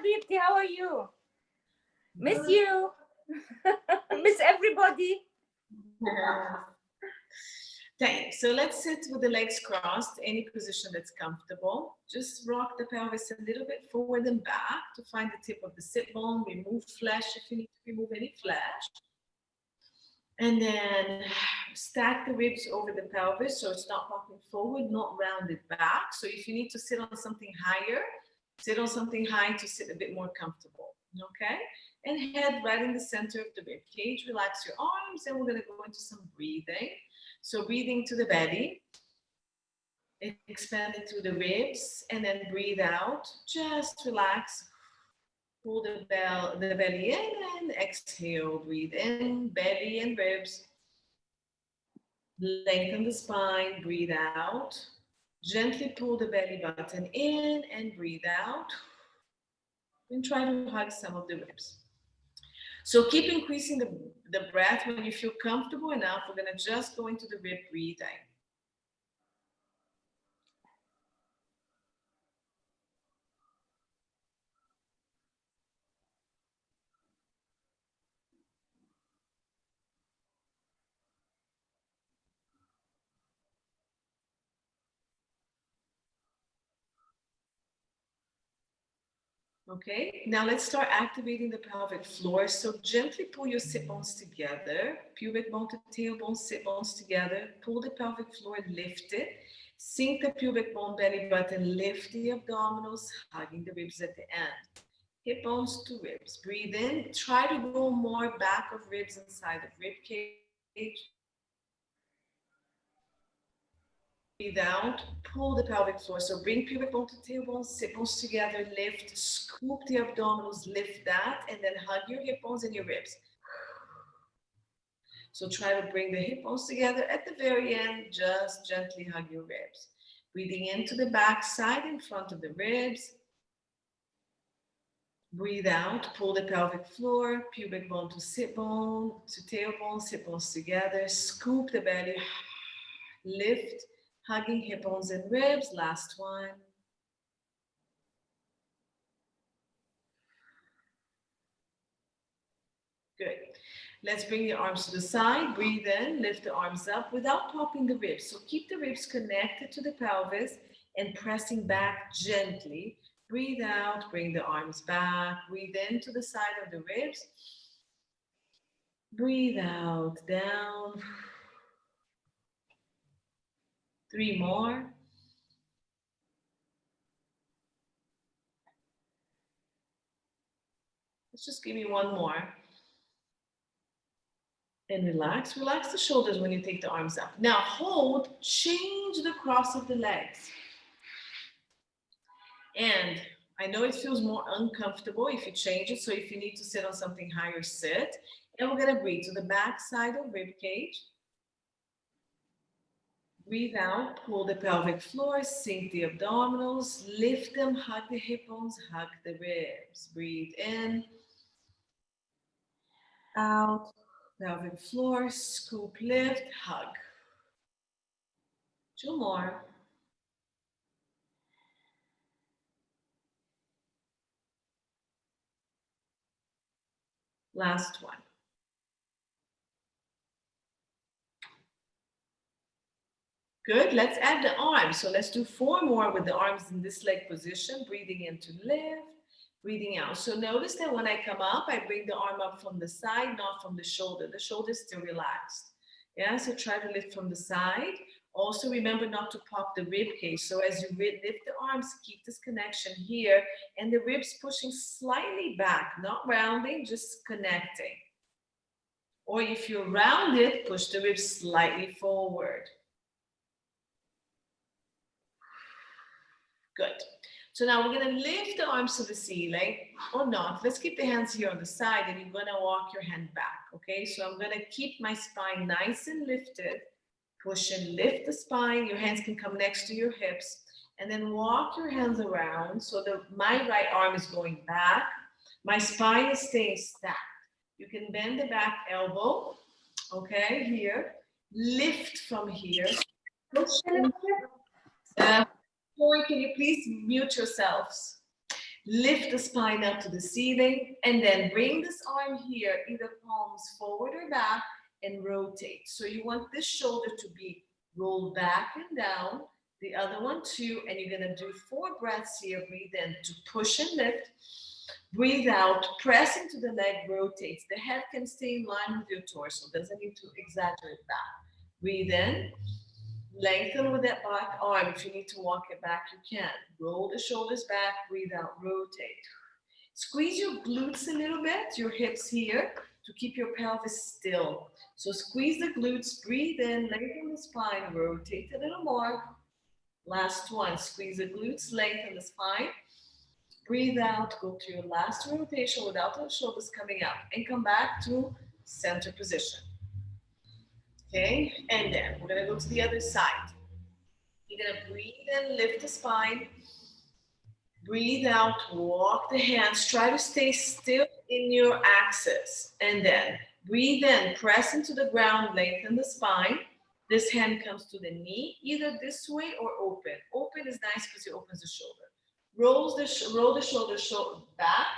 Habibti, how are you? Miss you. Miss everybody. Thanks. So let's sit with the legs crossed, any position that's comfortable. Just rock the pelvis a little bit forward and back to find the tip of the sit bone. Remove flesh if you need to remove any flesh. And then stack the ribs over the pelvis so it's not popping forward, not rounded back. So if you need to sit on something higher, sit on something high to sit a bit more comfortable, okay? And head right in the center of the rib cage. Relax your arms, and we're gonna go into some breathing. So breathing to the belly, expanding through the ribs, and then breathe out. Just relax. Pull the belly in and exhale. Breathe in, belly and ribs. Lengthen the spine, breathe out. Gently pull the belly button in and breathe out. And try to hug some of the ribs. So keep increasing the breath. When you feel comfortable enough, we're gonna just go into the rib breathing. Okay, now let's start activating the pelvic floor. So gently pull your sit bones together, pubic bone to tailbone, sit bones together. Pull the pelvic floor, lift it. Sink the pubic bone, belly button, lift the abdominals, hugging the ribs at the end. Hip bones to ribs. Breathe in. Try to go more back of ribs inside of rib cage. Breathe out, pull the pelvic floor. So bring pubic bone to tailbone, sit bones together, lift, scoop the abdominals, lift that, and then hug your hip bones and your ribs. So try to bring the hip bones together. At the very end, just gently hug your ribs. Breathing into the back side in front of the ribs. Breathe out, pull the pelvic floor, pubic bone to tailbone, sit bones together, scoop the belly, lift, hugging hip bones and ribs. Last one. Good. Let's bring the arms to the side. Breathe in, lift the arms up without popping the ribs. So keep the ribs connected to the pelvis and pressing back gently. Breathe out, bring the arms back. Breathe in to the side of the ribs. Breathe out, down. 3 more. Let's just give me 1 more. And relax. Relax the shoulders when you take the arms up. Now hold, change the cross of the legs. And I know it feels more uncomfortable if you change it. So if you need to sit on something higher, sit. And we're gonna breathe to the back side of rib cage. Breathe out, pull the pelvic floor, sink the abdominals, lift them, hug the hip bones, hug the ribs. Breathe in, out, pelvic floor, scoop, lift, hug. 2 more. Last one. Good, let's add the arms. So let's do 4 more with the arms in this leg position. Breathing in to lift, breathing out. So notice that when I come up, I bring the arm up from the side, not from the shoulder. The shoulder is still relaxed. Yeah, so try to lift from the side. Also remember not to pop the rib cage. So as you lift the arms, keep this connection here and the ribs pushing slightly back, not rounding, just connecting. Or if you're rounded, push the ribs slightly forward. Good. So now we're going to lift the arms to the ceiling or not. Let's keep the hands here on the side and you're going to walk your hand back. Okay, so I'm going to keep my spine nice and lifted. Push and lift the spine. Your hands can come next to your hips. And then walk your hands around so that my right arm is going back. My spine is staying stacked. You can bend the back elbow. Okay, here. Lift from here. Push and lift. Can you please mute yourselves? Lift the spine up to the ceiling and then bring this arm here, either palms forward or back, and rotate. So you want this shoulder to be rolled back and down, the other one too, and you're gonna do 4 breaths here. Breathe in to push and lift. Breathe out, press into the leg, rotates. The head can stay in line with your torso, doesn't need to exaggerate that. Breathe in, lengthen with that back arm. If you need to walk it back, you can. Roll the shoulders back, breathe out, rotate. Squeeze your glutes a little bit, your hips here, to keep your pelvis still. So squeeze the glutes, breathe in, lengthen the spine, rotate a little more. Last one, squeeze the glutes, lengthen the spine. Breathe out, go to your last rotation without the shoulders coming out, and come back to center position. Okay, and then we're gonna go to the other side. You're gonna breathe in, lift the spine. Breathe out, walk the hands. Try to stay still in your axis. And then breathe in, press into the ground, lengthen the spine. This hand comes to the knee, either this way or open. Open is nice because it opens the shoulder. Roll the shoulder back,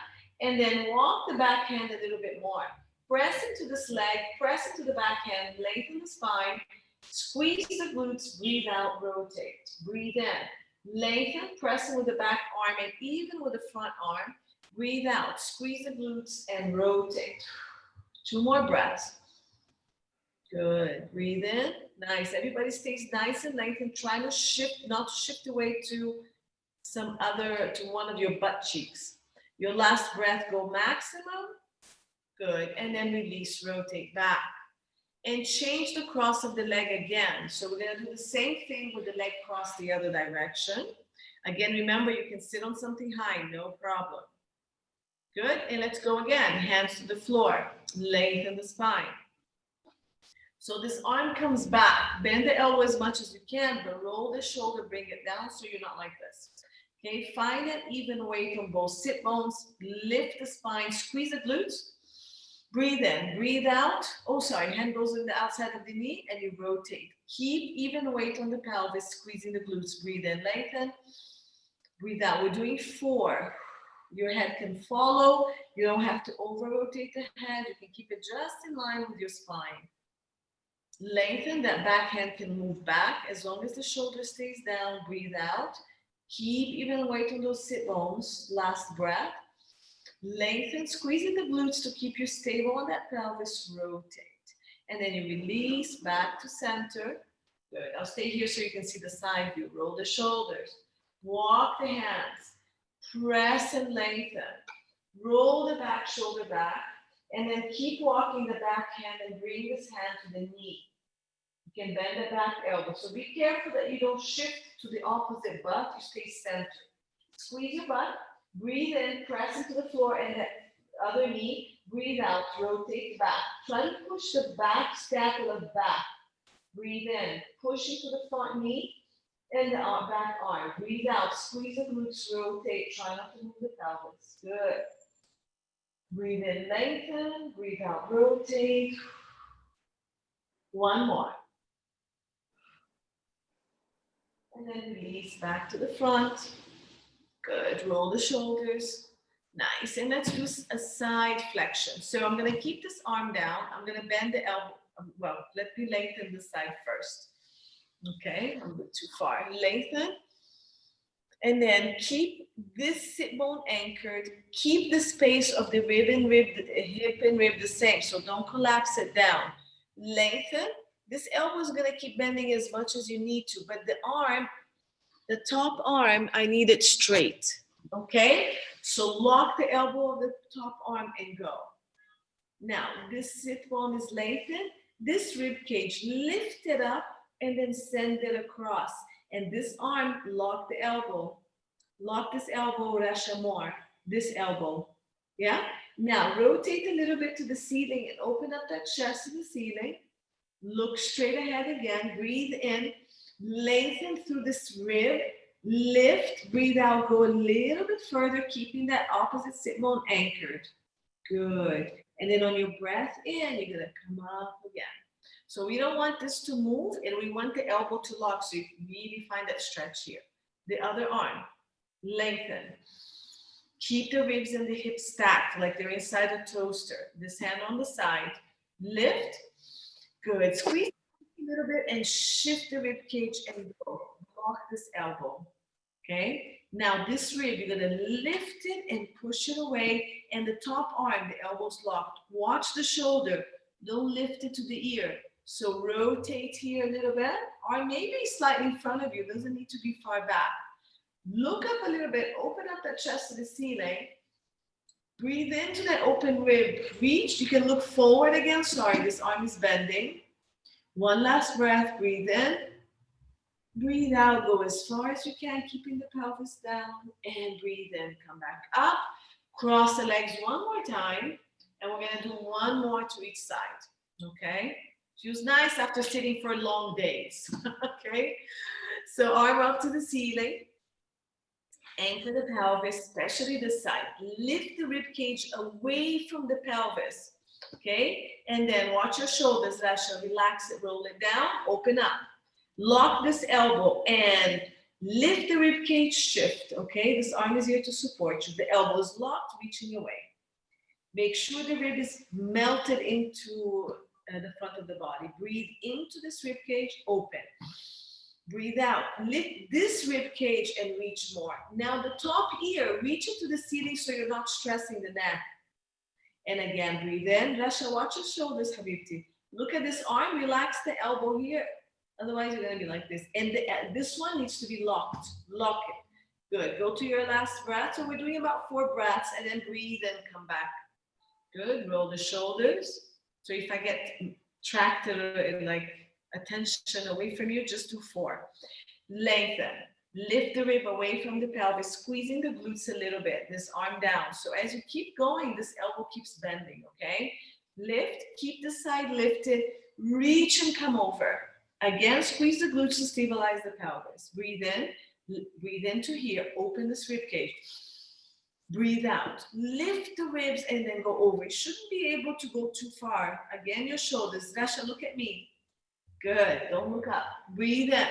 and then walk the back hand a little bit more. Press into this leg, press into the back hand, lengthen the spine, squeeze the glutes, breathe out, rotate. Breathe in, lengthen, pressing with the back arm and even with the front arm. Breathe out, squeeze the glutes and rotate. 2 more breaths. Good. Breathe in. Nice. Everybody stays nice and lengthened. Try to shift, not to shift away to one of your butt cheeks. Your last breath, go maximum. Good. And then release, rotate back. And change the cross of the leg again. So we're going to do the same thing with the leg cross the other direction. Again, remember, you can sit on something high, no problem. Good. And let's go again. Hands to the floor. Lengthen the spine. So this arm comes back. Bend the elbow as much as you can, but roll the shoulder, bring it down so you're not like this. Okay, find an even weight on both sit bones. Lift the spine, squeeze the glutes. Breathe in, breathe out. Oh, sorry, hand goes on the outside of the knee and you rotate. Keep even weight on the pelvis, squeezing the glutes. Breathe in, lengthen. Breathe out. We're doing 4. Your head can follow. You don't have to over-rotate the head. You can keep it just in line with your spine. Lengthen, that back hand can move back as long as the shoulder stays down. Breathe out. Keep even weight on those sit bones. Last breath. Lengthen, squeezing the glutes to keep you stable on that pelvis. Rotate. And then you release back to center. Good. I'll stay here so you can see the side view. Roll the shoulders. Walk the hands. Press and lengthen. Roll the back shoulder back. And then keep walking the back hand and bring this hand to the knee. You can bend the back elbow. So be careful that you don't shift to the opposite butt. You stay centered. Squeeze your butt. Breathe in, press into the floor and the other knee. Breathe out, rotate back. Try to push the back scapula back. Breathe in, push into the front knee and the back arm. Breathe out, squeeze the glutes, rotate. Try not to move the pelvis. Good. Breathe in, lengthen. Breathe out, rotate. 1 more. And then release back to the front. Good. Roll the shoulders. Nice. And let's do a side flexion. So I'm going to keep this arm down. I'm going to bend the elbow. Well, let me lengthen the side first. Okay. I'm a bit too far. Lengthen. And then keep this sit bone anchored. Keep the space of the hip and rib the same. So don't collapse it down. Lengthen. This elbow is going to keep bending as much as you need to, but the arm, the top arm, I need it straight. Okay? So lock the elbow of the top arm and go. Now, this sit bone is lengthened. This rib cage, lift it up and then send it across. And this arm, lock the elbow. Lock this elbow, Rashamor. This elbow. Yeah? Now, rotate a little bit to the ceiling and open up that chest to the ceiling. Look straight ahead again. Breathe in. Lengthen through this rib. Lift. Breathe out. Go a little bit further, keeping that opposite sit bone anchored. Good. And then on your breath in, you're going to come up again. So we don't want this to move, and we want the elbow to lock, so you can really find that stretch here. The other arm. Lengthen. Keep the ribs and the hips stacked like they're inside a toaster. This hand on the side. Lift. Good. Squeeze a little bit and shift the rib cage and go. Lock this elbow. Okay. Now this rib, you're gonna lift it and push it away, and the top arm, the elbow's locked. Watch the shoulder. Don't lift it to the ear. So rotate here a little bit, or maybe slightly in front of you. It doesn't need to be far back. Look up a little bit. Open up that chest to the ceiling. Breathe into that open rib. Reach. You can look forward again. Sorry, this arm is bending. One last breath. Breathe in. Breathe out. Go as far as you can, keeping the pelvis down. And breathe in. Come back up. Cross the legs one more time. And we're going to do one more to each side. Okay? Feels nice after sitting for long days. Okay? So arm up to the ceiling. Anchor the pelvis, especially this side. Lift the rib cage away from the pelvis. Okay? And then watch your shoulders, Rasha. Relax it, roll it down, open up. Lock this elbow and lift the rib cage, shift. Okay? This arm is here to support you. The elbow is locked, reaching away. Make sure the rib is melted into the front of the body. Breathe into this rib cage, open. Breathe out. Lift this rib cage and reach more. Now the top ear, reach it to the ceiling so you're not stressing the neck. And again, breathe in. Rasha, watch your shoulders, Habibti. Look at this arm. Relax the elbow here. Otherwise, you're going to be like this. And this one needs to be locked. Lock it. Good. Go to your last breath. So we're doing about 4 breaths and then breathe and come back. Good. Roll the shoulders. So if I get tracted like attention away from you, just do 4. Lengthen. Lift the rib away from the pelvis, squeezing the glutes a little bit. This arm down. So as you keep going, this elbow keeps bending, okay? Lift. Keep the side lifted. Reach and come over. Again, squeeze the glutes to stabilize the pelvis. Breathe in. Breathe into here. Open this rib cage. Breathe out. Lift the ribs and then go over. You shouldn't be able to go too far. Again, your shoulders. Rasha, look at me. Good. Don't look up. Breathe in.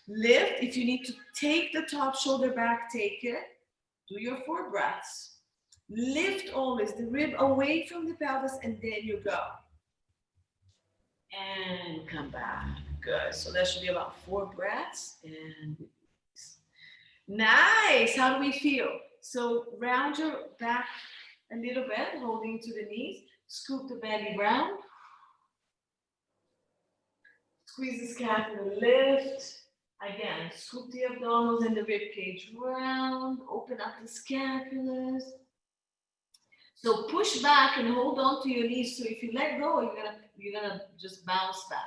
Lift. If you need to take the top shoulder back, take it. Do your 4 breaths. Lift always the rib away from the pelvis and then you go. And come back. Good. So that should be about 4 breaths. And nice. How do we feel? So round your back a little bit, holding to the knees. Scoop the belly round. Squeeze the scapula, lift. Again, scoop the abdominals and the rib cage round. Open up the scapulas. So push back and hold on to your knees. So if you let go, you're gonna just bounce back.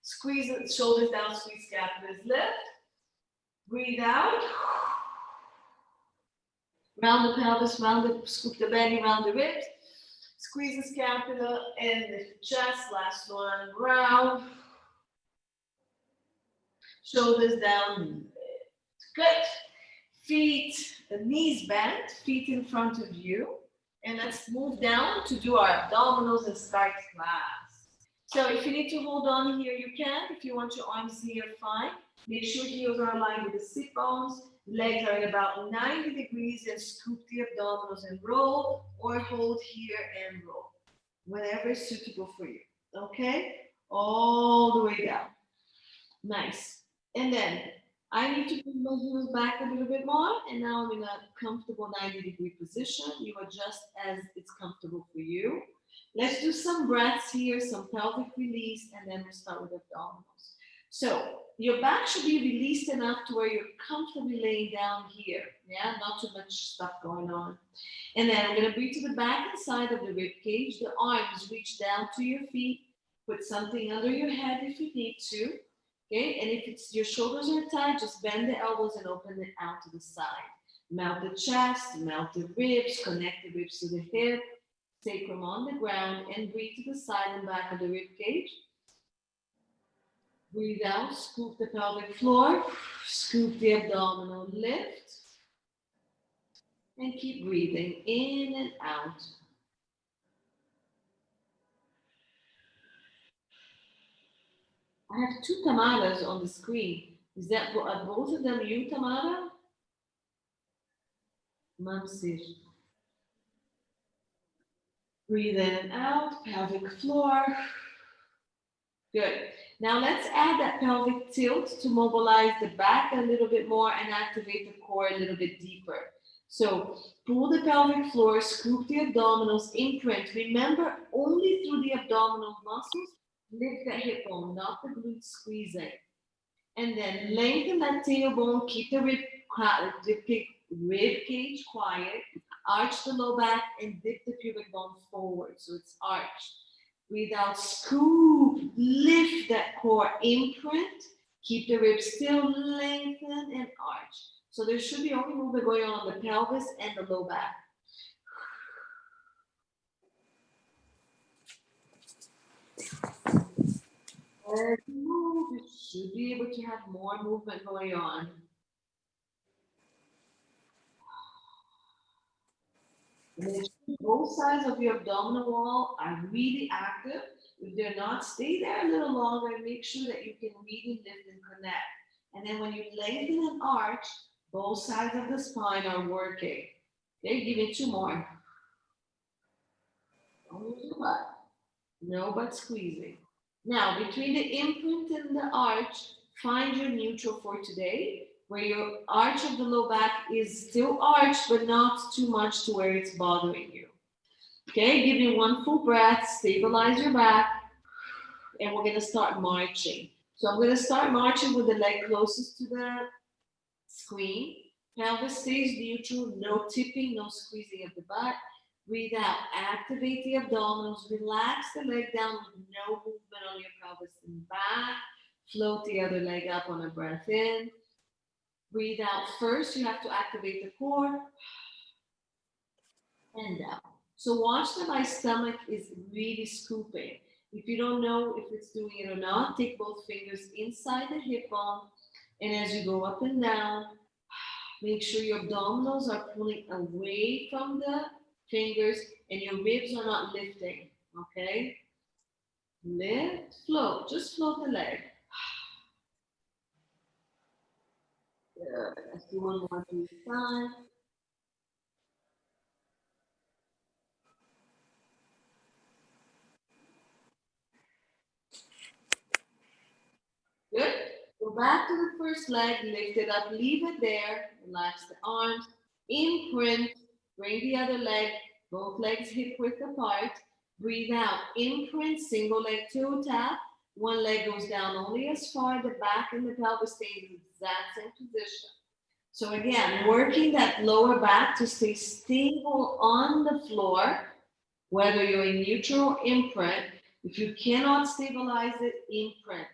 Squeeze the shoulders down, squeeze scapulas, lift. Breathe out. Round the pelvis, scoop the belly, round the ribs. Squeeze the scapula and lift the chest. Last one, round. Shoulders down. Good. Feet, the knees bent, feet in front of you. And let's move down to do our abdominals and start class. So if you need to hold on here, you can. If you want your arms here, fine. Make sure heels are aligned with the sit bones. Legs are at about 90 degrees and scoop the abdominals and roll, or hold here and roll. Whatever is suitable for you. Okay? All the way down. Nice. And then I need to bring my heels back a little bit more. And now I'm in a comfortable 90-degree position. You adjust as it's comfortable for you. Let's do some breaths here, some pelvic release, and then we'll start with abdominals. So your back should be released enough to where you're comfortably laying down here. Yeah, not too much stuff going on. And then I'm going to breathe to the back and side of the rib cage. The arms reach down to your feet. Put something under your head if you need to. Okay, and if it's your shoulders are tight, just bend the elbows and open it out to the side. Melt the chest, melt the ribs, connect the ribs to the hip, sacrum on the ground, and breathe to the side and back of the rib cage. Breathe out, scoop the pelvic floor, scoop the abdominal lift, and keep breathing in and out. I have 2 Tamaras on the screen. Are both of them you, Tamara? Mamsir. Breathe in and out, pelvic floor. Good. Now let's add that pelvic tilt to mobilize the back a little bit more and activate the core a little bit deeper. So pull the pelvic floor, scoop the abdominals, imprint. Remember, only through the abdominal muscles, lift the hip bone, not the glutes squeezing. And then lengthen that tailbone, keep the rib cage quiet, arch the low back, and dip the pubic bone forward so it's arched. Breathe out, scoop, lift that core, imprint, keep the ribs still, lengthen and arch. So there should be only movement going on the pelvis and the low back. As you move, you should be able to have more movement going on. Make sure both sides of your abdominal wall are really active. If they're not, stay there a little longer and make sure that you can really lift and connect. And then when you lengthen and arch, both sides of the spine are working. Okay, give me two more. Don't lose your butt. No butt squeezing. Now, between the imprint and the arch, find your neutral for today, where your arch of the low back is still arched, but not too much to where it's bothering you. Okay, give me one full breath, stabilize your back, and we're gonna start marching. So I'm gonna start marching with the leg closest to the screen. Pelvis stays neutral, no tipping, no squeezing of the butt. Breathe out, activate the abdominals, relax the leg down with no movement on your pelvis and back. Float the other leg up on a breath in. Breathe out first, you have to activate the core. And down. So watch that my stomach is really scooping. If you don't know if it's doing it or not, take both fingers inside the hip bone. And as you go up and down, make sure your abdominals are pulling away from the fingers and your ribs are not lifting. Okay? Lift, float. Just float the leg. Good. Let's do one more to each side. Good. Go back to the first leg, lift it up, leave it there, relax the arms, imprint, bring the other leg, both legs hip width apart, breathe out, imprint, single leg toe tap, one leg goes down only as far, the back and the pelvis stay in the exact same position. So again, working that lower back to stay stable on the floor, whether you're in neutral or imprint. If you cannot stabilize it, imprint.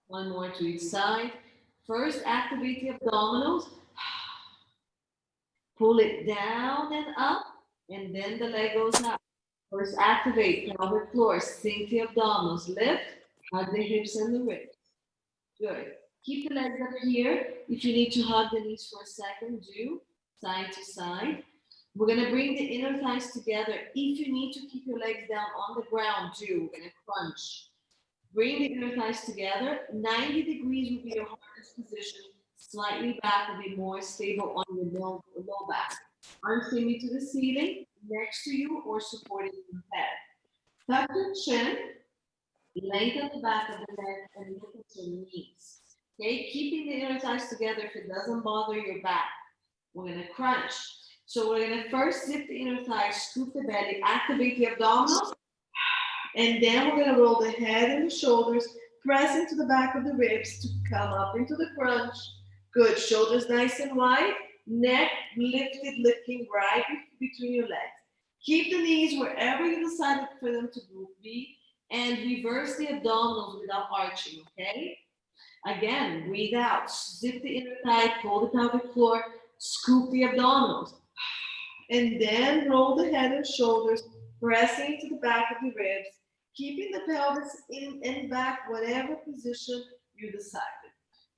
One more to each side. First, activate the abdominals. Pull it down and up, and then the leg goes up. First, activate pelvic floor. Sink the abdominals. Lift, hug the hips and the ribs. Good. Keep the legs up here. If you need to hug the knees for a second, do. Side to side. We're going to bring the inner thighs together. If you need to keep your legs down on the ground, do. We're going to crunch. Bring the inner thighs together. 90 degrees will be your hardest position. Slightly back will be more stable on your low back. Arms can be to the ceiling, next to you, or supporting your head. Tuck your chin, lengthen the back of the neck, and look at your knees. Okay, keeping the inner thighs together if it doesn't bother your back. We're gonna crunch. So we're gonna first zip the inner thighs, scoop the belly, activate the abdominals, and then we're gonna roll the head and the shoulders, press into the back of the ribs to come up into the crunch. Good, shoulders nice and wide, neck lifted, looking right between your legs. Keep the knees wherever you decided for them to be, and reverse the abdominals without arching, okay? Again, breathe out, zip the inner thigh, pull the pelvic floor, scoop the abdominals. And then roll the head and shoulders, pressing into the back of the ribs, keeping the pelvis in and back, whatever position you decided.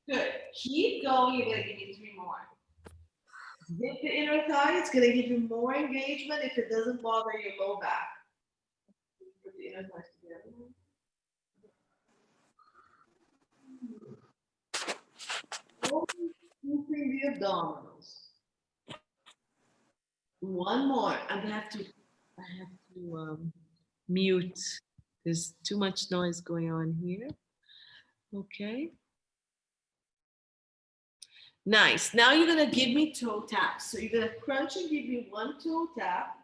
Good. Keep going. You're going to give me 3 more. Zip the inner thigh. It's going to give you more engagement if it doesn't bother your low back. inner thighs together. Scooping the abdominals. One more. I have to mute. There's too much noise going on here. Okay. Nice. Now you're gonna give me toe taps. So you're gonna crunch and give me one toe tap.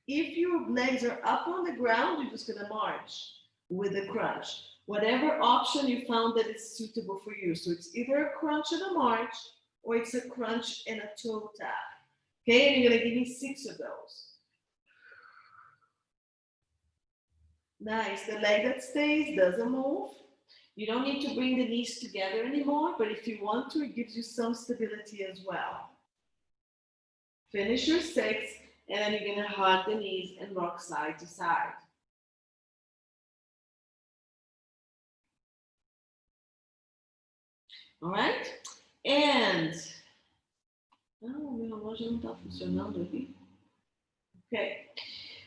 If your legs are up on the ground, you're just gonna march with a crunch. Whatever option you found that is suitable for you. So it's either a crunch and a march, or it's a crunch and a toe tap. Okay, and you're gonna give me 6 of those. Nice. The leg that stays doesn't move. You don't need to bring the knees together anymore, but if you want to, it gives you some stability as well. Finish your 6, and then you're gonna hug the knees and rock side to side. All right? And meu relógio não está funcionando aqui. Okay.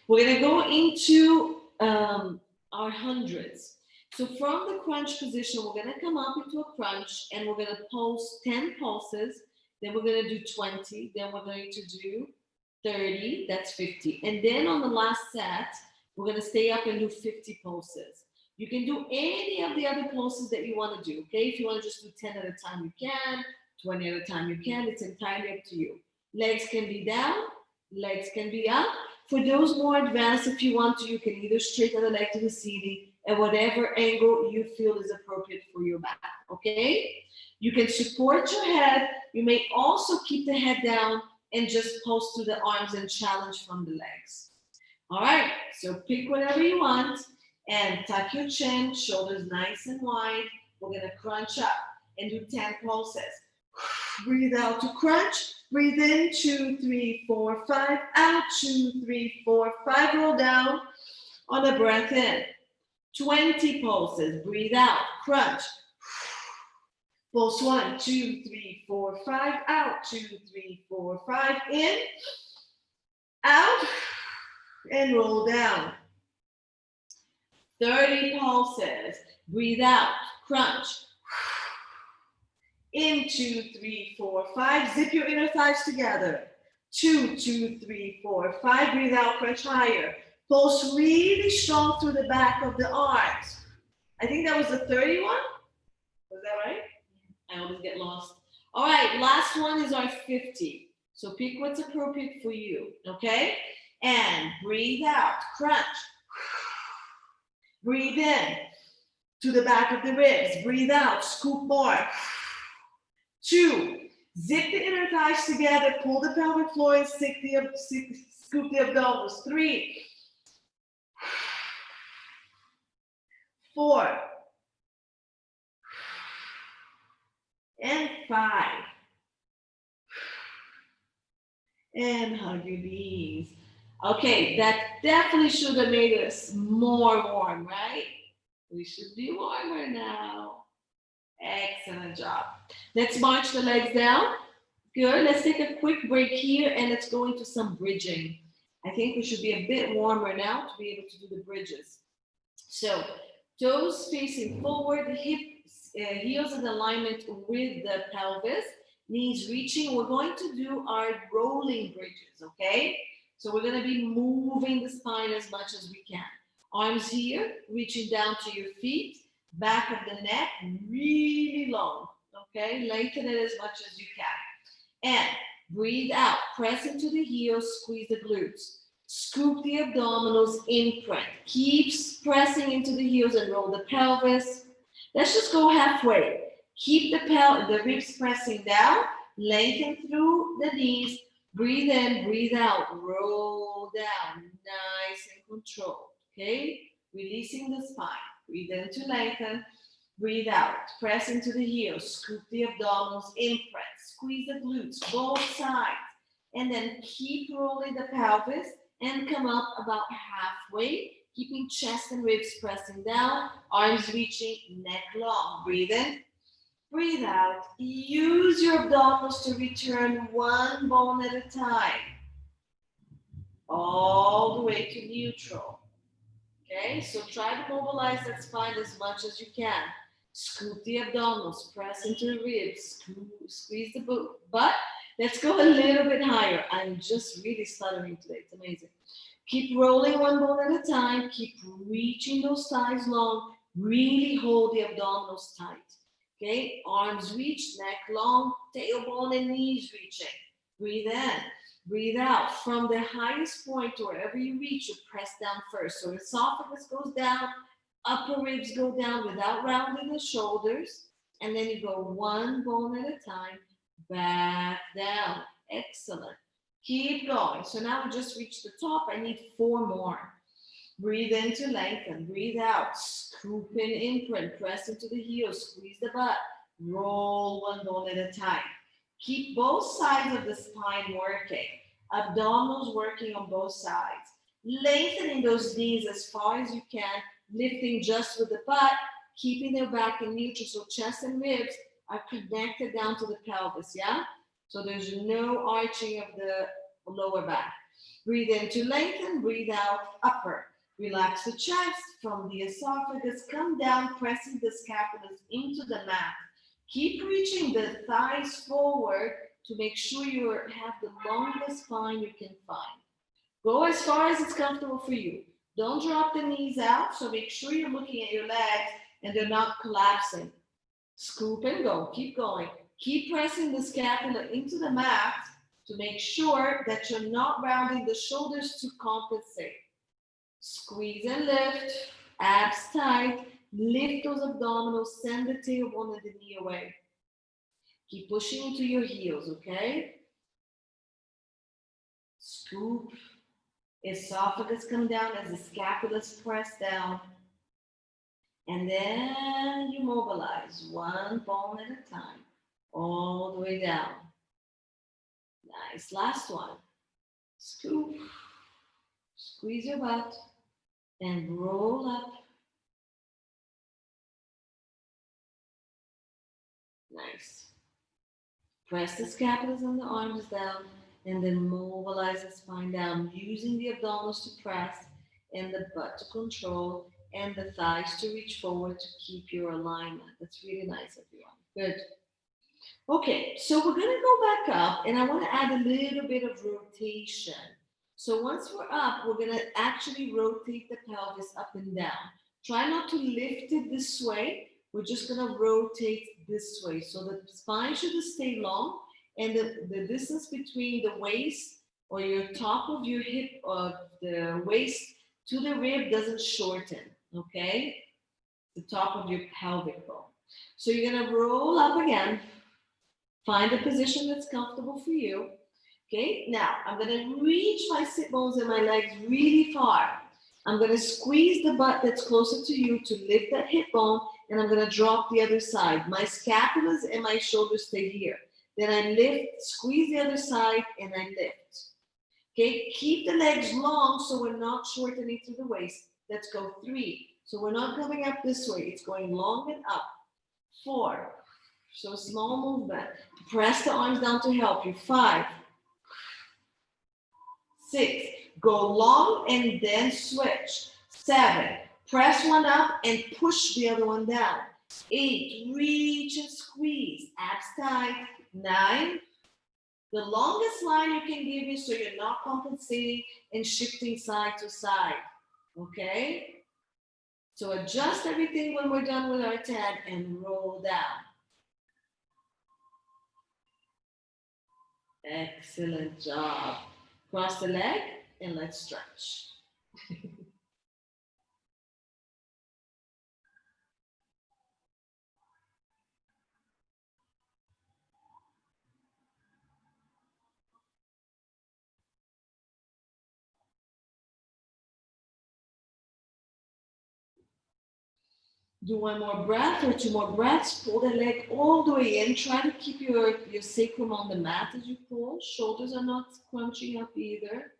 We're gonna go into our hundreds. So from the crunch position, we're gonna come up into a crunch and we're gonna pulse 10 pulses. Then we're gonna do 20. Then we're going to do 30. That's 50. And then on the last set, we're gonna stay up and do 50 pulses. You can do any of the other pulses that you want to do. Okay, if you want to just do 10 at a time, you can. 20 at a time, you can. It's entirely up to you. Legs can be down. Legs can be up. For those more advanced, if you want to, you can either straighten the leg to the ceiling at whatever angle you feel is appropriate for your back, okay? You can support your head. You may also keep the head down and just pulse through the arms and challenge from the legs. All right, so pick whatever you want and tuck your chin, shoulders nice and wide. We're gonna crunch up and do 10 pulses. Breathe out to crunch. Breathe in, 2, 3, 4, 5. Out, 2, 3, 4, 5. Roll down on a breath in. 20 pulses. Breathe out, crunch. Pulse 1, 2, 3, 4, 5. Out, 2, 3, 4, 5. In, out, and roll down. 30 pulses. Breathe out, crunch. In, 2, 3, 4, 5. Zip your inner thighs together. 2, 2, 3, 4, 5. Breathe out, crunch higher. Pulse really strong through the back of the arms. I think that was the 31. Was that right? I always get lost. All right, last one is our 50. So pick what's appropriate for you, okay? And breathe out, crunch. Breathe in to the back of the ribs. Breathe out, scoop more. 2, zip the inner thighs together, pull the pelvic floor and scoop the abdominals. 3, 4, and 5. And hug your knees. Okay, that definitely should have made us more warm, right? We should be warmer now. Excellent job. Let's march the legs down. Good. Let's take a quick break here and let's go into some bridging. I think we should be a bit warmer now to be able to do the bridges. So toes facing forward, hips, heels in alignment with the pelvis, knees reaching. We're going to do our rolling bridges, okay? So we're going to be moving the spine as much as we can. Arms here, reaching down to your feet. Back of the neck, really long, okay? Lengthen it as much as you can. And breathe out, press into the heels, squeeze the glutes. Scoop the abdominals, imprint. Keep pressing into the heels and roll the pelvis. Let's just go halfway. Keep the ribs pressing down, lengthen through the knees. Breathe in, breathe out, roll down, nice and controlled, okay? Releasing the spine. Breathe in to lengthen, breathe out, press into the heels, scoop the abdominals, imprint, squeeze the glutes, both sides, and then keep rolling the pelvis and come up about halfway, keeping chest and ribs pressing down, arms reaching, neck long. Breathe in, breathe out. Use your abdominals to return one bone at a time. all the way to neutral. Okay, so try to mobilize that spine as much as you can. Scoop the abdominals, press into the ribs, squeeze the butt. Let's go a little bit higher. I'm just really stuttering today. It's amazing. Keep rolling one bone at a time. Keep reaching those thighs long. Really hold the abdominals tight. Okay, arms reach, neck long, tailbone and knees reaching. Breathe in. Breathe out. From the highest point to wherever you reach, you press down first. So esophagus goes down, upper ribs go down without rounding the shoulders. And then you go one bone at a time, back down. Excellent. Keep going. So now we just reached the top. I need 4 more. Breathe in to lengthen. Breathe out. Scoop in, imprint. Press into the heels. Squeeze the butt. Roll one bone at a time. Keep both sides of the spine working. Abdominals working on both sides. Lengthening those knees as far as you can. Lifting just with the butt. Keeping their back in neutral so chest and ribs are connected down to the pelvis, yeah? So there's no arching of the lower back. Breathe in to lengthen, breathe out, upper. Relax the chest from the esophagus, come down, pressing the scapulas into the mat. Keep reaching the thighs forward to make sure you have the longest spine you can find. Go as far as it's comfortable for you. Don't drop the knees out, so make sure you're looking at your legs and they're not collapsing. Scoop and go, keep going. Keep pressing the scapula into the mat to make sure that you're not rounding the shoulders to compensate. Squeeze and lift, abs tight, lift those abdominals, send the tailbone and the knee away. Keep pushing into your heels, okay? Scoop, esophagus come down as the scapulas press down. And then you mobilize one bone at a time, all the way down. Nice, last one. Scoop, squeeze your butt, and roll up. Nice. Press the scapulas and the arms down, and then mobilize the spine down, using the abdominals to press, and the butt to control, and the thighs to reach forward to keep your alignment. That's really nice, everyone. Good. Okay, so we're gonna go back up and I wanna add a little bit of rotation. So once we're up, we're gonna actually rotate the pelvis up and down. Try not to lift it this way. We're just gonna rotate this way. So the spine should stay long and the distance between the waist or your top of your hip of the waist to the rib doesn't shorten, okay? The top of your pelvic bone. So you're gonna roll up again. Find a position that's comfortable for you. Okay, now I'm gonna reach my sit bones and my legs really far. I'm gonna squeeze the butt that's closer to you to lift that hip bone, and I'm gonna drop the other side. My scapulas and my shoulders stay here. Then I lift, squeeze the other side, and I lift. Okay, keep the legs long so we're not shortening through the waist. Let's go 3. So we're not coming up this way, it's going long and up. 4. So small movement. Press the arms down to help you. 5, 6. Go long and then switch. 7. Press one up and push the other one down. 8. Reach and squeeze. Abs tight. 9. The longest line you can give me so you're not compensating and shifting side to side. Okay? So adjust everything when we're done with our 10 and roll down. Excellent job. Cross the leg and let's stretch. Do one more breath or 2 more breaths. Pull the leg all the way in. Try to keep your sacrum on the mat as you pull. Shoulders are not crunching up either.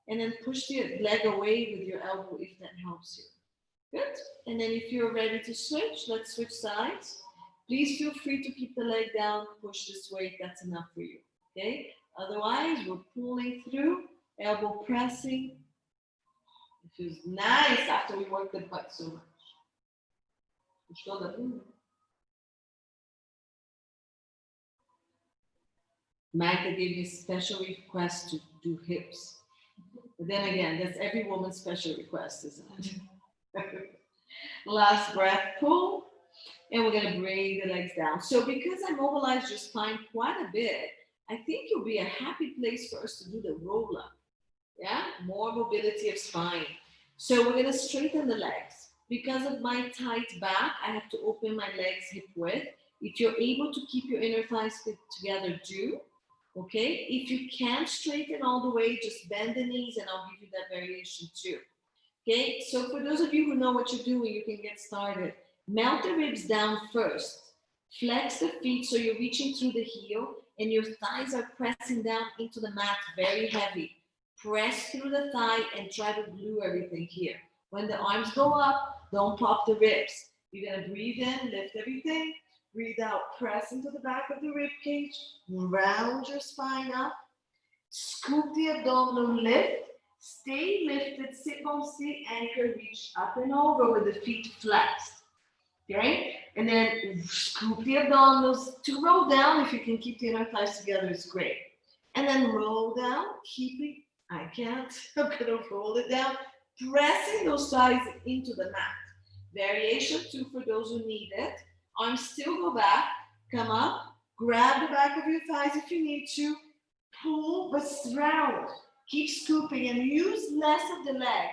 And then push the leg away with your elbow if that helps you. Good. And then if you're ready to switch, let's switch sides. Please feel free to keep the leg down. Push this way if that's enough for you. Okay. Otherwise, we're pulling through elbow pressing. It feels nice after we work the butt so much. Magda gave me a special request to do hips. But then again, that's every woman's special request, isn't it? Last breath, pull. And we're gonna bring the legs down. So because I mobilized your spine quite a bit, I think you'll be a happy place for us to do the roll up. Yeah, more mobility of spine. So we're gonna straighten the legs. Because of my tight back, I have to open my legs hip width. If you're able to keep your inner thighs together, do. Okay, if you can't straighten all the way, just bend the knees and I'll give you that variation too. Okay, so for those of you who know what you're doing, you can get started. Melt the ribs down first. Flex the feet so you're reaching through the heel and your thighs are pressing down into the mat very heavy. Press through the thigh and try to glue everything here. When the arms go up, don't pop the ribs. You're gonna breathe in, lift everything. Breathe out, press into the back of the rib cage. Round your spine up. Scoop the abdominal lift. Stay lifted, sit bone, stay anchor, reach up and over with the feet flexed. Okay? And then scoop the abdominals to roll down. If you can keep the inner thighs together, it's great. And then roll down, keeping, I can't, I'm gonna roll it down, pressing those thighs into the mat. Variation 2 for those who need it. Arms still go back, come up, grab the back of your thighs if you need to, pull but round. Keep scooping and use less of the leg.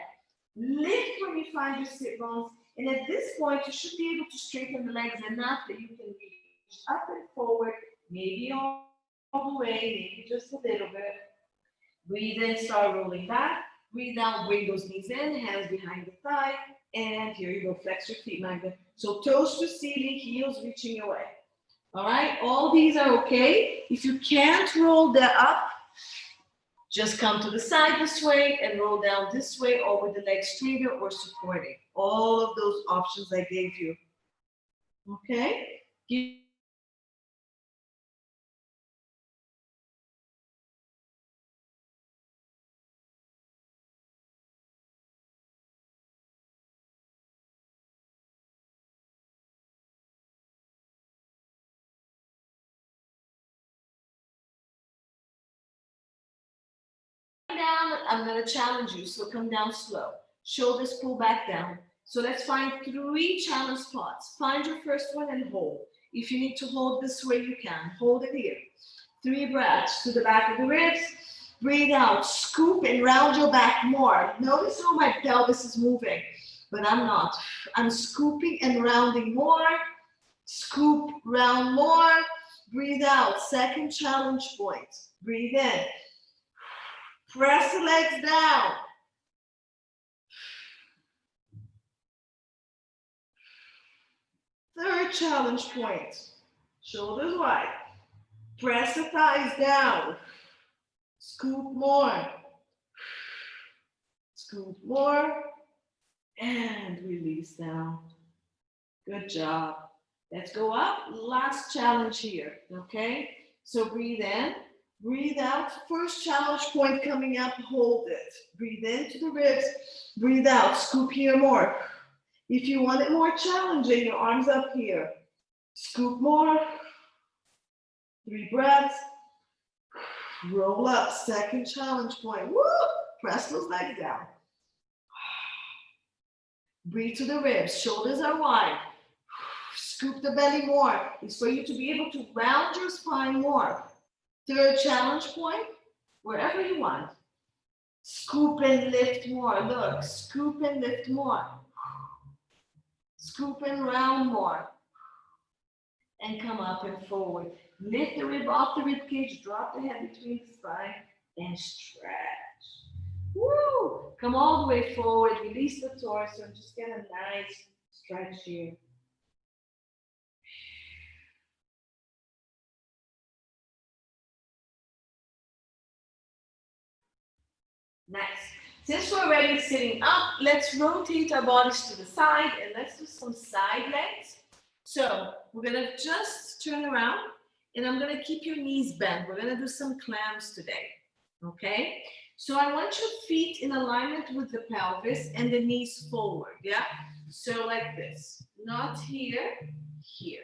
Lift when you find your sit bones. And at this point, you should be able to straighten the legs enough that you can reach up and forward, maybe all the way, maybe just a little bit. Breathe in, start rolling back. Breathe out, bring those knees in, hands behind the thigh. And here you go, flex your feet, Magda. So toes to ceiling, heels reaching away. All right, all these are okay. If you can't roll that up, just come to the side this way and roll down this way or with the legs straighter or supporting. All of those options I gave you. Okay? Down, I'm going to challenge you, so come down slow. Shoulders pull back down. So let's find 3 challenge spots. Find your first one and hold. If you need to hold this way, you can. Hold it here. 3 breaths to the back of the ribs. Breathe out, scoop and round your back more. Notice how my pelvis is moving, but I'm not. I'm scooping and rounding more. Scoop, round more. Breathe out, second challenge point. Breathe in. Press the legs down. Third challenge point. Shoulders wide. Press the thighs down. Scoop more. Scoop more. And release down. Good job. Let's go up. Last challenge here. Okay? So breathe in. Breathe out. First challenge point coming up. Hold it. Breathe into the ribs. Breathe out. Scoop here more. If you want it more challenging, your arms up here. Scoop more. 3 breaths. Roll up. Second challenge point. Woo! Press those legs down. Breathe to the ribs. Shoulders are wide. Scoop the belly more. It's for you to be able to round your spine more. Third challenge point, wherever you want. Scoop and lift more. Look, scoop and lift more. Scoop and round more. And come up and forward. Lift the rib off the rib cage. Drop the head between the spine and stretch. Woo! Come all the way forward. Release the torso and just get a nice stretch here. Nice. Since we're already sitting up, let's rotate our bodies to the side and let's do some side legs. So we're gonna just turn around and I'm gonna keep your knees bent. We're gonna do some clams today, okay? So I want your feet in alignment with the pelvis and the knees forward, yeah? So like this, not here, here.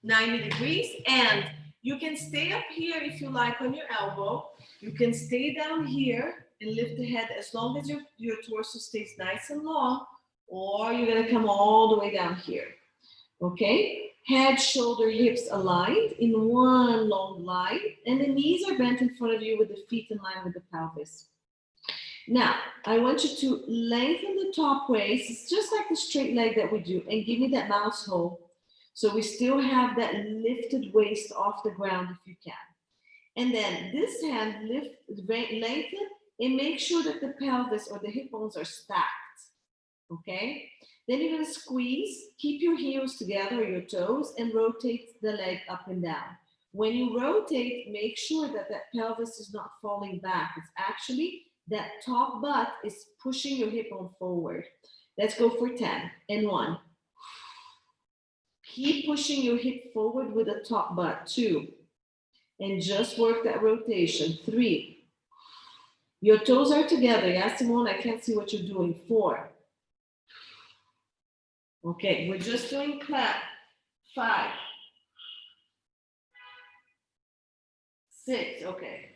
90 degrees, and you can stay up here if you like on your elbow. You can stay down here and lift the head as long as your torso stays nice and long, or you're gonna come all the way down here, okay? Head, shoulder, hips aligned in one long line, and the knees are bent in front of you with the feet in line with the pelvis. Now, I want you to lengthen the top waist. It's just like the straight leg that we do, and give me that mouse hole. So we still have that lifted waist off the ground if you can. And then this hand, lengthen, and make sure that the pelvis or the hip bones are stacked, okay? Then you're gonna squeeze, keep your heels together or your toes, and rotate the leg up and down. When you rotate, make sure that that pelvis is not falling back. It's actually that top butt is pushing your hip bone forward. Let's go for 10 and 1. Keep pushing your hip forward with the top butt. 2. And just work that rotation. 3. Your toes are together. Yeah, Simone, I can't see what you're doing. 4. Okay, we're just doing clap. 5. 6, okay.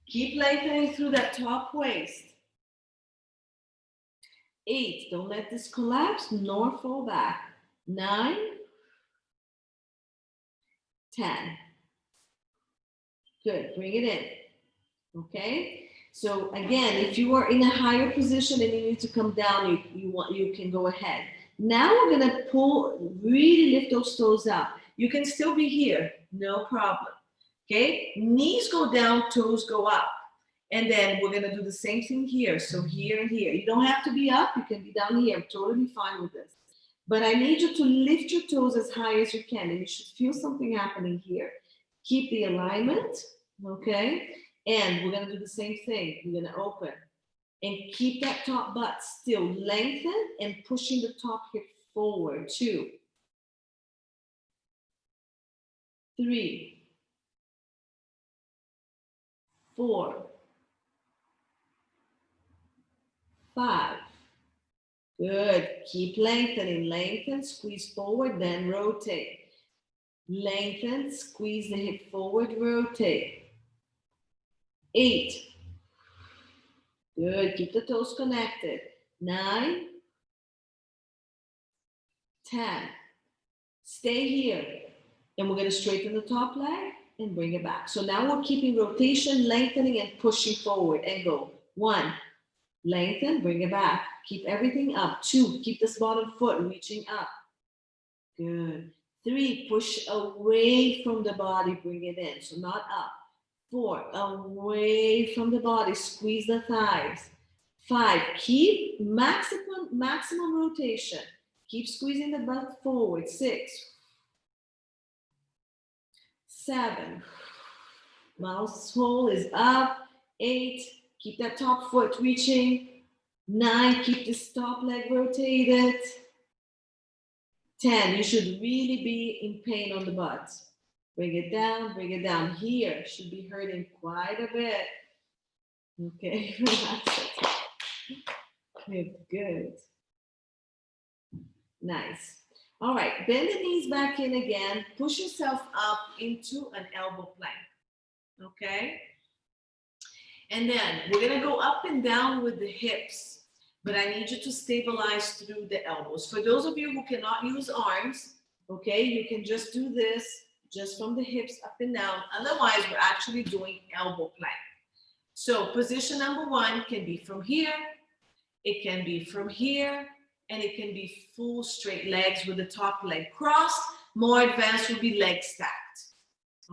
Keep lengthening through that top waist. 8, don't let this collapse nor fall back. 9, 10. Good, bring it in, okay? So again, if you are in a higher position and you need to come down, you can go ahead. Now we're gonna pull, really lift those toes up. You can still be here, no problem, okay? Knees go down, toes go up. And then we're gonna do the same thing here. So here and here. You don't have to be up, you can be down here. I'm totally fine with this. But I need you to lift your toes as high as you can, and you should feel something happening here. Keep the alignment, okay? And we're gonna do the same thing. We're gonna open and keep that top butt still, lengthen and pushing the top hip forward. 2, 3, 4, 5. Good. Keep lengthening. Lengthen, squeeze forward, then rotate. Lengthen, squeeze the hip forward, rotate. 8. Good. Keep the toes connected. 9, 10. Stay here. And we're going to straighten the top leg and bring it back. So now we're keeping rotation, lengthening, and pushing forward. And go. 1. Lengthen, bring it back. Keep everything up. 2, keep this bottom foot reaching up. Good. 3, push away from the body, bring it in. So not up. 4, away from the body, squeeze the thighs. 5, keep maximum rotation. Keep squeezing the butt forward. 6, 7, mouse hole is up. 8, keep that top foot reaching. 9, keep this top leg rotated. 10, you should really be in pain on the butt. Bring it down, bring it down. Here, should be hurting quite a bit. Okay, relax it. Good. Nice. All right, bend the knees back in again. Push yourself up into an elbow plank. Okay? And then we're gonna go up and down with the hips, but I need you to stabilize through the elbows. For those of you who cannot use arms, okay, you can just do this just from the hips up and down. Otherwise, we're actually doing elbow plank. So position number 1 can be from here, it can be from here, and it can be full straight legs with the top leg crossed. More advanced would be leg stacked.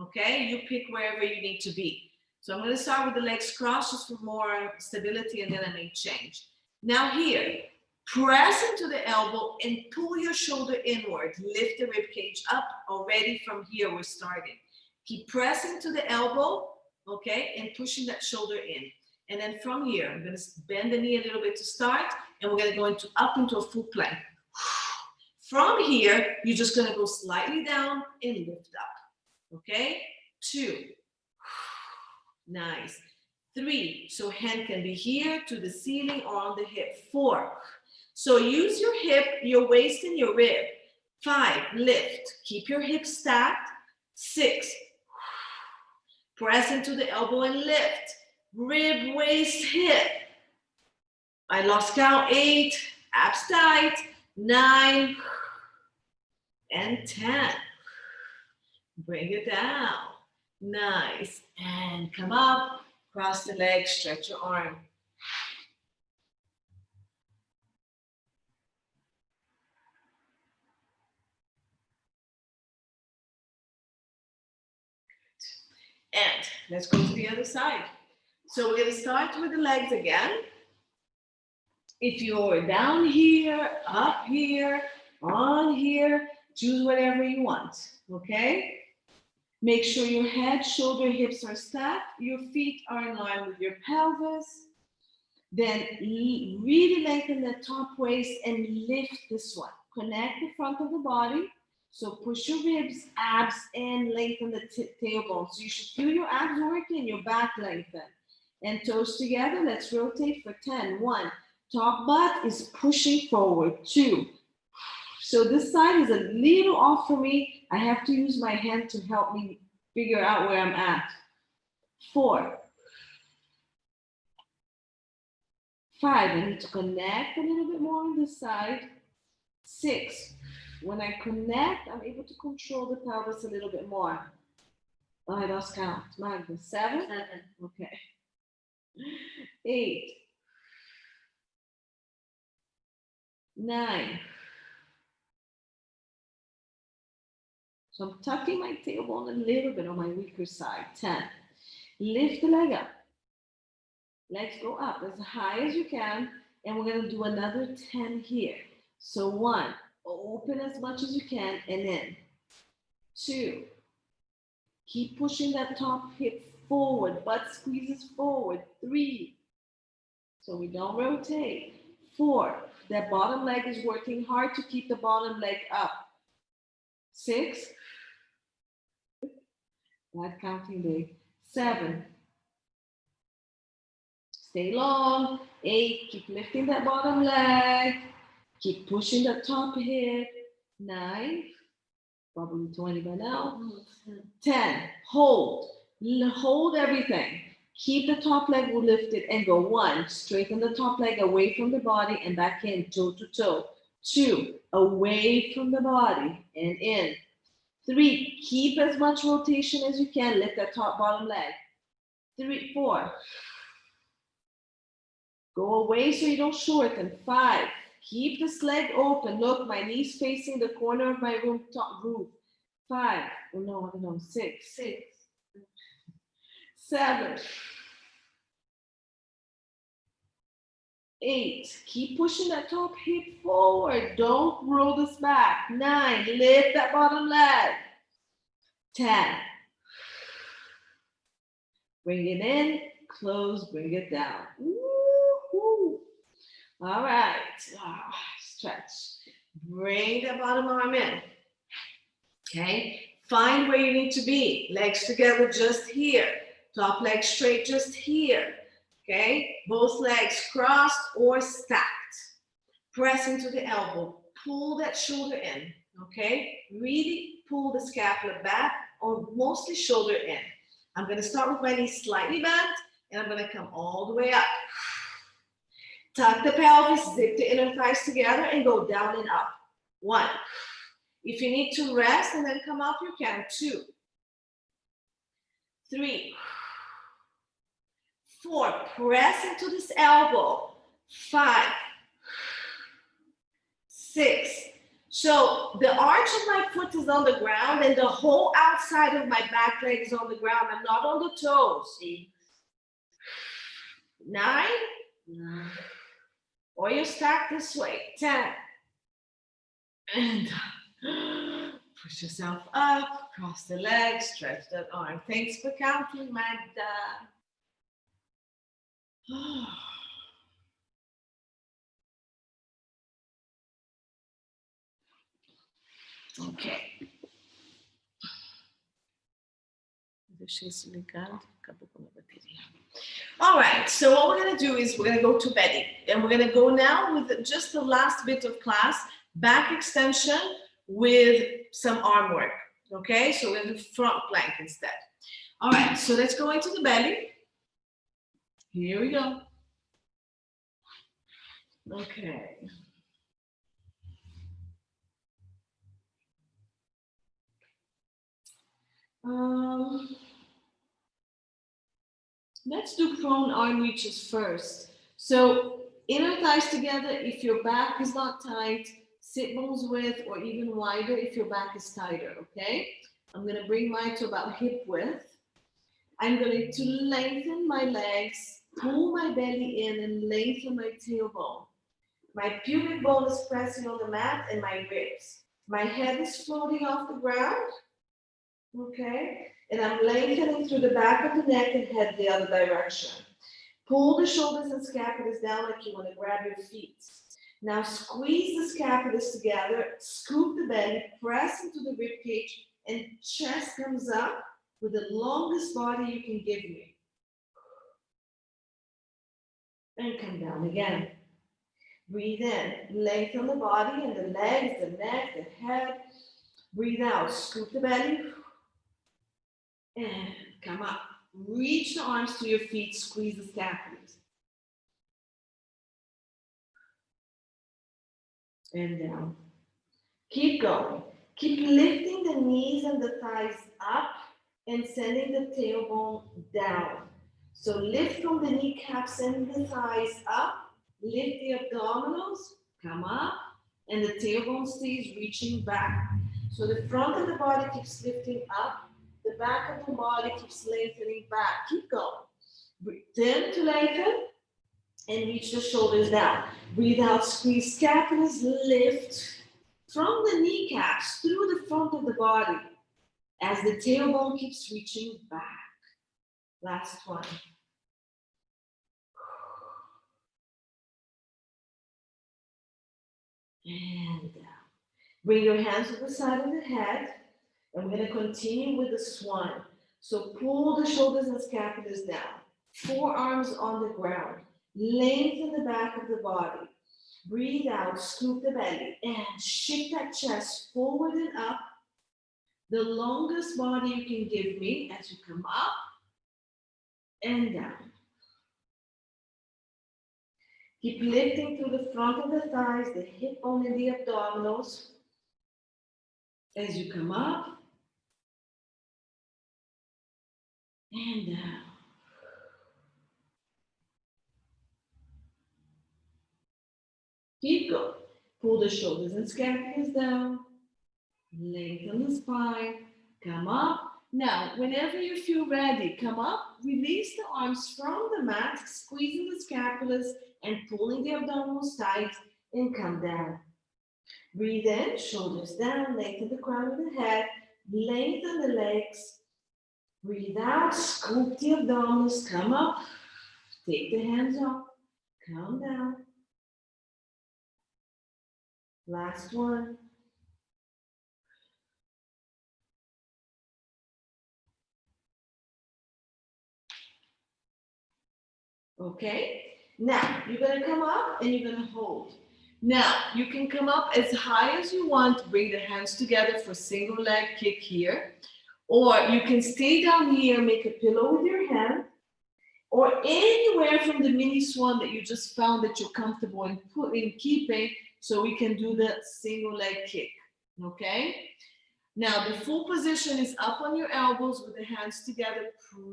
Okay, you pick wherever you need to be. So I'm going to start with the legs crossed just for more stability, and then I may change. Now here, press into the elbow and pull your shoulder inward. Lift the rib cage up. Already from here, we're starting. Keep pressing to the elbow, okay, and pushing that shoulder in. And then from here, I'm going to bend the knee a little bit to start, and we're going to go up into a full plank. From here, you're just going to go slightly down and lift up, okay? 2. Nice. 3. So hand can be here to the ceiling or on the hip. 4. So use your hip, your waist, and your rib. 5. Lift. Keep your hips stacked. 6. Press into the elbow and lift. Rib, waist, hip. I lost count. 8. Abs tight. 9. And 10. Bring it down. Nice. And come up. Cross the legs. Stretch your arm. And let's go to the other side. So we're going to start with the legs again. If you're down here, up here, on here, choose whatever you want, okay? Make sure your head, shoulder, hips are stacked. Your feet are in line with your pelvis. Then really lengthen the top waist and lift this one. Connect the front of the body. So push your ribs, abs, and lengthen the tailbone. So you should feel your abs working, your back lengthen. And toes together, let's rotate for 10. 1, top butt is pushing forward. 2. So this side is a little off for me. I have to use my hand to help me figure out where I'm at. 4. 5, I need to connect a little bit more on this side. 6, when I connect, I'm able to control the pelvis a little bit more. Oh, I lost count. Magda, 7? 7. Okay. 8. 9. So I'm tucking my tailbone a little bit on my weaker side. 10. Lift the leg up. Legs go up as high as you can. And we're going to do another 10 here. So 1, open as much as you can and in. 2, keep pushing that top hip forward. Butt squeezes forward. 3, so we don't rotate. 4, that bottom leg is working hard to keep the bottom leg up. 6, bad counting day. 7, stay long. 8, keep lifting that bottom leg. Keep pushing the top hip. 9, probably 20 by now. 10, hold. Hold everything. Keep the top leg lifted and go. 1, straighten the top leg away from the body and back in, toe to toe. 2, away from the body and in. 3, keep as much rotation as you can. Lift that top bottom leg. 4, go away so you don't shorten. 5, keep this leg open. Look, my knees facing the corner of my room top roof. 5, oh no, I don't know, 6, 7, 8, keep pushing that top hip forward. Don't roll this back. 9, lift that bottom leg. 10, bring it in, close, bring it down. Woo-hoo. All right, stretch. Bring the bottom arm in. Okay, find where you need to be. Legs together just here. Top leg straight just here. Okay, both legs crossed or stacked. Press into the elbow. Pull that shoulder in. Okay, really pull the scapula back or mostly shoulder in. I'm going to start with my knees slightly bent and I'm going to come all the way up. Tuck the pelvis, zip the inner thighs together and go down and up. 1. If you need to rest and then come up, you can. 2, 3, 4, press into this elbow. 5, 6. So the arch of my foot is on the ground and the whole outside of my back leg is on the ground. I'm not on the toes. 9. Or you stack this way. 10. And push yourself up, cross the legs, stretch that arm. Thanks for counting, Magda. Okay. All right, so what we're going to do is we're going to go to bedding, and we're going to go now with just the last bit of class, back extension with some arm work. Okay, so we're going to do front plank instead. All right, so let's go into the belly. Here we go. Okay. Let's do prone arm reaches first. So inner thighs together if your back is not tight, sit bones width, or even wider if your back is tighter, okay? I'm gonna bring mine to about hip width. I'm going to lengthen my legs, pull my belly in, and lengthen my tailbone. My pubic bone is pressing on the mat and my ribs. My head is floating off the ground, okay? And I'm lengthening through the back of the neck and head the other direction. Pull the shoulders and scapulas down like you want to grab your feet. Now squeeze the scapulas together, scoop the belly, press into the rib cage, and chest comes up with the longest body you can give me. And come down again. Breathe in, lengthen the body and the legs, the neck, the head. Breathe out, scoop the belly. And come up. Reach the arms to your feet, squeeze the scapulas. And down. Keep going. Keep lifting the knees and the thighs up and sending the tailbone down. So lift from the kneecaps and the thighs up. Lift the abdominals, come up, and the tailbone stays reaching back. So the front of the body keeps lifting up. The back of the body keeps lengthening back. Keep going. Breathe in to lengthen and reach the shoulders down. Breathe out, squeeze scapulas, lift from the kneecaps through the front of the body as the tailbone keeps reaching back. Last one. And down. Bring your hands to the side of the head. And we're going to continue with the swan. So pull the shoulders and scapulas down. Forearms on the ground. Lengthen the back of the body. Breathe out, scoop the belly, and shift that chest forward and up. The longest body you can give me as you come up and down. Keep lifting through the front of the thighs, the hip bone and the abdominals. As you come up and down. Keep going. Pull the shoulders and scapulas down. Lengthen the spine. Come up. Now, whenever you feel ready, come up. Release the arms from the mat, squeezing the scapulas and pulling the abdominals tight, and come down. Breathe in, shoulders down, lengthen the crown of the head, lengthen the legs. Breathe out, scoop the abdominals, come up. Take the hands off, come down. Last one. Okay, now you're gonna come up and you're gonna hold. Now you can come up as high as you want, bring the hands together for single leg kick here, or you can stay down here, make a pillow with your hand, or anywhere from the mini swan that you just found that you're comfortable in keeping, so we can do the single leg kick, okay? Now the full position is up on your elbows with the hands together,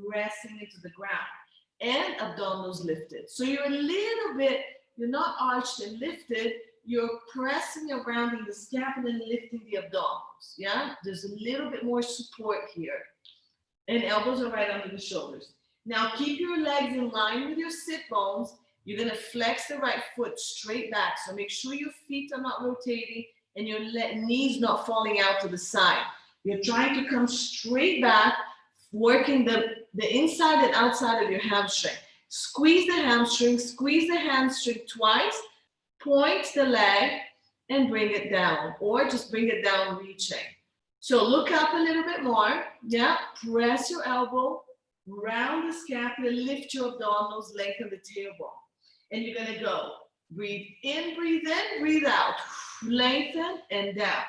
pressing into the ground, and abdominals lifted. So you're a little bit, you're not arched and lifted, you're pressing and rounding the scapula and lifting the abdominals, yeah? There's a little bit more support here. And elbows are right under the shoulders. Now keep your legs in line with your sit bones. You're gonna flex the right foot straight back. So make sure your feet are not rotating and your knees not falling out to the side. You're trying to come straight back, working the inside and outside of your hamstring. Squeeze the hamstring twice, point the leg and bring it down, or just bring it down reaching. So look up a little bit more. Yeah, press your elbow, round the scapula, lift your abdominals, lengthen the tailbone. And you're gonna go. Breathe in, breathe out. Lengthen and down.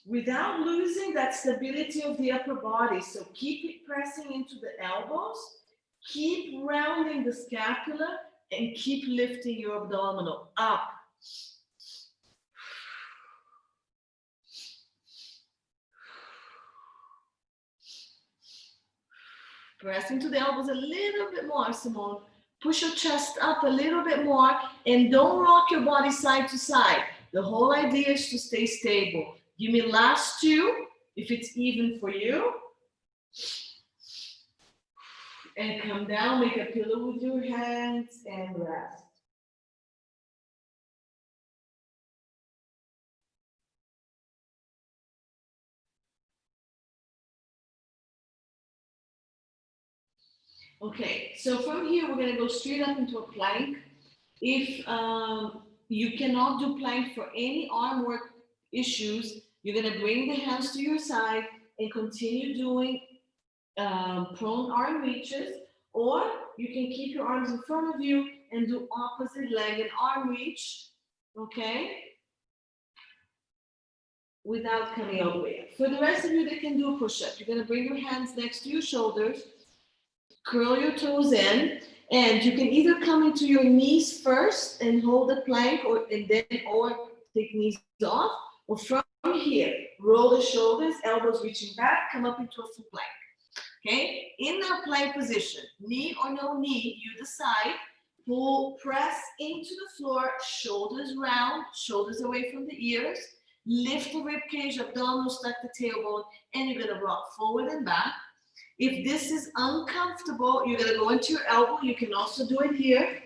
Without losing that stability of the upper body. So keep it pressing into the elbows, keep rounding the scapula, and keep lifting your abdominal up. Press into the elbows a little bit more, Simone. Push your chest up a little bit more, and don't rock your body side to side. The whole idea is to stay stable. Give me last two, if it's even for you. And come down, make a pillow with your hands and rest. Okay, so from here, we're gonna go straight up into a plank. If you cannot do plank for any arm work issues, you're gonna bring the hands to your side and continue doing prone arm reaches, or you can keep your arms in front of you and do opposite leg and arm reach, okay? Without coming all the way up. For the rest of you that can do a push-up, you're gonna bring your hands next to your shoulders, curl your toes in, and you can either come into your knees first and hold the plank, or take knees off, or from here, roll the shoulders, elbows reaching back, come up into a full plank. Okay, in that plank position, knee or no knee, you decide. Pull, press into the floor, shoulders round, shoulders away from the ears. Lift the rib cage, abdominals, tuck the tailbone, and you're gonna rock forward and back. If this is uncomfortable, you're gonna go into your elbow. You can also do it here.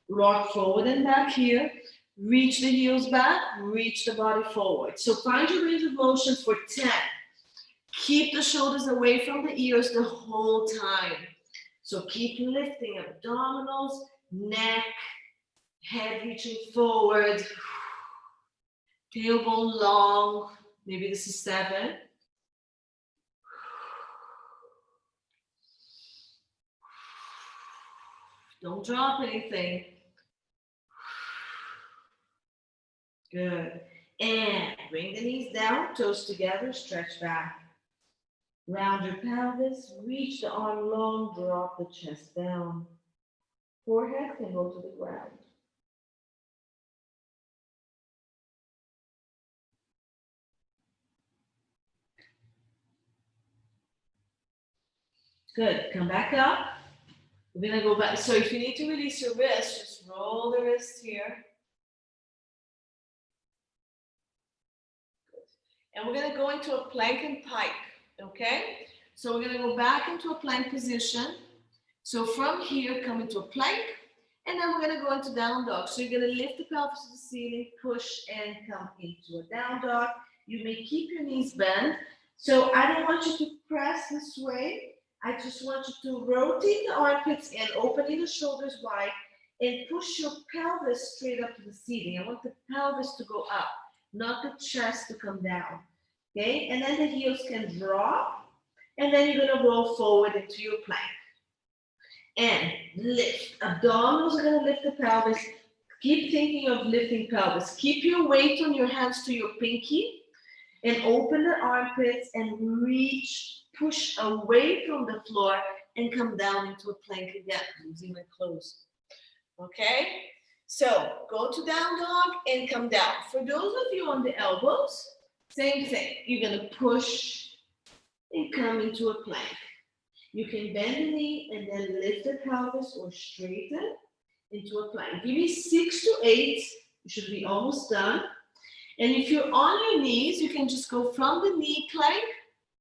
Rock forward and back here. Reach the heels back, reach the body forward. So find your range of motion for 10. Keep the shoulders away from the ears the whole time. So keep lifting abdominals, neck, head reaching forward, tailbone long. Maybe this is 7. Don't drop anything. Good. And bring the knees down, toes together, stretch back. Round your pelvis, reach the arm long, drop the chest down. Forehead can go to the ground. Good. Come back up. We're gonna go back. So if you need to release your wrist, just roll the wrist here. Good. And we're gonna go into a plank and pike, okay? So we're gonna go back into a plank position. So from here, come into a plank, and then we're gonna go into down dog. So you're gonna lift the pelvis to the ceiling, push, and come into a down dog. You may keep your knees bent. So I don't want you to press this way. I just want you to rotate the armpits and opening the shoulders wide and push your pelvis straight up to the ceiling. I want the pelvis to go up, not the chest to come down. Okay, and then the heels can drop, and then you're gonna roll forward into your plank. And lift. Abdominals are gonna lift the pelvis. Keep thinking of lifting pelvis. Keep your weight on your hands to your pinky and open the armpits and reach, push away from the floor and come down into a plank again. Using my clothes. Okay? So go to down dog and come down. For those of you on the elbows, same thing. You're gonna push and come into a plank. You can bend the knee and then lift the pelvis or straighten into a plank. Give me 6 to 8. You should be almost done. And if you're on your knees, you can just go from the knee plank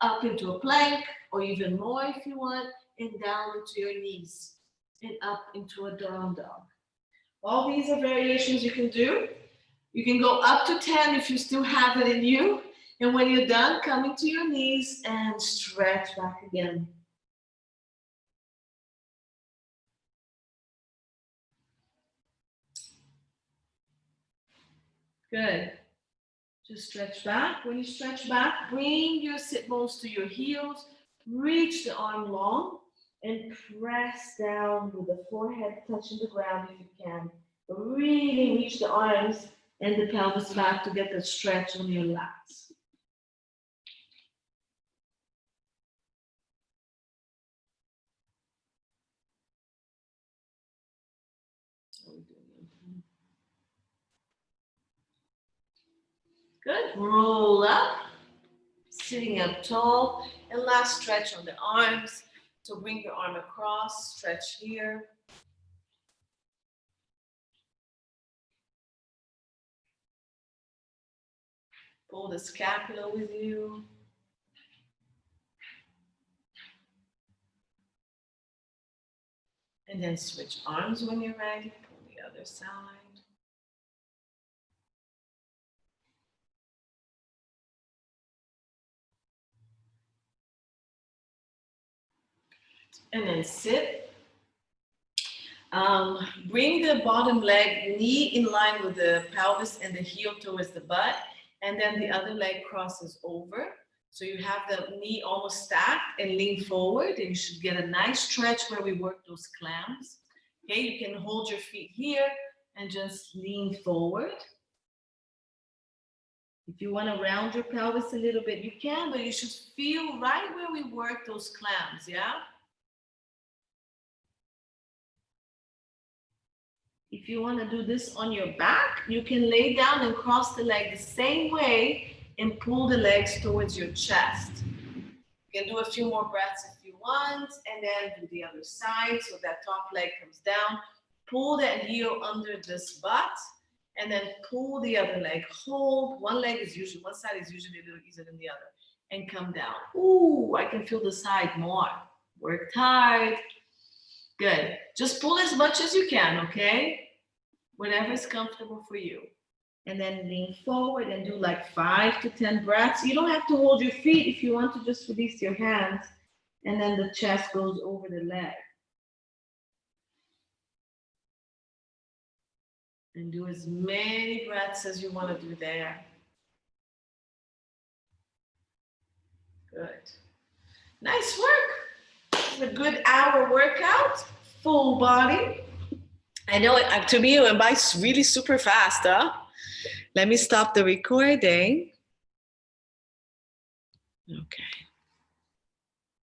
up into a plank, or even more if you want, and down into your knees and up into a down dog. All these are variations you can do. You can go up to 10 if you still have it in you. And when you're done, come into your knees and stretch back again. Good. Just stretch back. When you stretch back, bring your sit bones to your heels. Reach the arm long and press down with the forehead touching the ground if you can. Really reach the arms and the pelvis back to get the stretch on your lats. Good. Roll up. Sitting up tall. And last stretch on the arms. So bring your arm across. Stretch here. Pull the scapula with you. And then switch arms when you're ready. Pull the other side. And then sit. Bring the bottom leg, knee in line with the pelvis and the heel towards the butt. And then the other leg crosses over. So you have the knee almost stacked and lean forward. And you should get a nice stretch where we work those clams. Okay, you can hold your feet here and just lean forward. If you want to round your pelvis a little bit, you can, but you should feel right where we work those clams, yeah? If you want to do this on your back, you can lay down and cross the leg the same way and pull the legs towards your chest. You can do a few more breaths if you want, and then do the other side so that top leg comes down. Pull that heel under this butt, and then pull the other leg. Hold. One side is usually a little easier than the other. And come down. Ooh, I can feel the side more. Worked hard. Good. Just pull as much as you can, okay? Whatever is comfortable for you. And then lean forward and do like 5 to 10 breaths. You don't have to hold your feet if you want to just release your hands. And then the chest goes over the leg. And do as many breaths as you want to do there. Good. Nice work. It's a good hour workout. Full body. I know it, to me, it went by really super fast, huh? Let me stop the recording. Okay.